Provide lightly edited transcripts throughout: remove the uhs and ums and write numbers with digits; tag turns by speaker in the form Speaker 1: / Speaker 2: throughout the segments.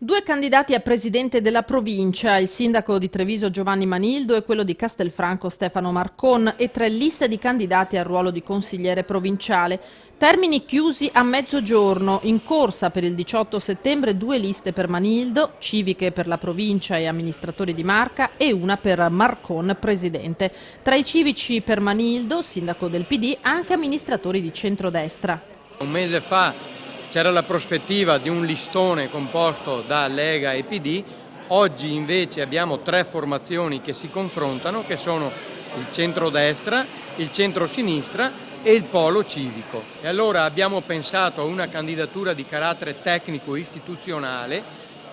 Speaker 1: Due candidati a presidente della provincia, il sindaco di Treviso Giovanni Manildo e quello di Castelfranco Stefano Marcon, e tre liste di candidati al ruolo di consigliere provinciale. Termini chiusi a mezzogiorno, in corsa per il 18 settembre due liste per Manildo, civiche per la provincia e amministratori di Marca, e una per Marcon presidente. Tra i civici per Manildo, sindaco del PD, anche amministratori di centrodestra.
Speaker 2: Un mese fa c'era la prospettiva di un listone composto da Lega e PD, oggi invece abbiamo tre formazioni che si confrontano, che sono il centrodestra, il centrosinistra e il polo civico. E allora abbiamo pensato a una candidatura di carattere tecnico-istituzionale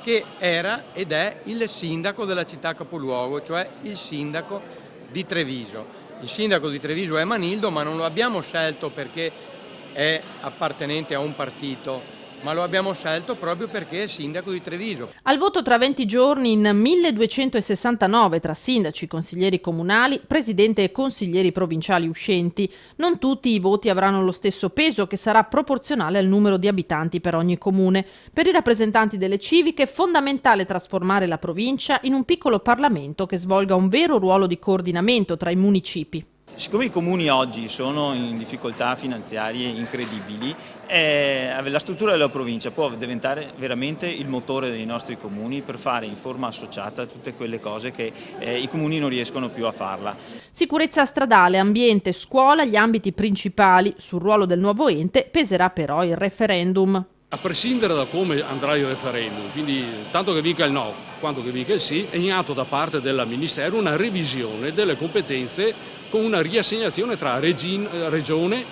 Speaker 2: che era ed è il sindaco della città capoluogo, cioè il sindaco di Treviso. Il sindaco di Treviso è Manildo, ma non lo abbiamo scelto perché è appartenente a un partito, ma lo abbiamo scelto proprio perché è sindaco di Treviso.
Speaker 1: Al voto tra 20 giorni in 1269 tra sindaci, consiglieri comunali, presidente e consiglieri provinciali uscenti. Non tutti i voti avranno lo stesso peso, che sarà proporzionale al numero di abitanti per ogni comune. Per i rappresentanti delle civiche è fondamentale trasformare la provincia in un piccolo Parlamento che svolga un vero ruolo di coordinamento tra i municipi.
Speaker 3: Siccome i comuni oggi sono in difficoltà finanziarie incredibili, la struttura della provincia può diventare veramente il motore dei nostri comuni per fare in forma associata tutte quelle cose che i comuni non riescono più a farla.
Speaker 1: Sicurezza stradale, ambiente, scuola, gli ambiti principali. Sul ruolo del nuovo ente peserà però il referendum.
Speaker 4: A prescindere da come andrà il referendum, quindi tanto che vinca il no quanto che vinca il sì, è in atto da parte del Ministero una revisione delle competenze con una riassegnazione tra regione,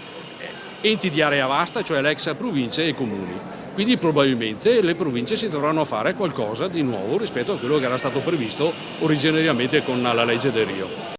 Speaker 4: enti di area vasta, cioè l'ex province e comuni. Quindi probabilmente le province si dovranno fare qualcosa di nuovo rispetto a quello che era stato previsto originariamente con la legge del Rio.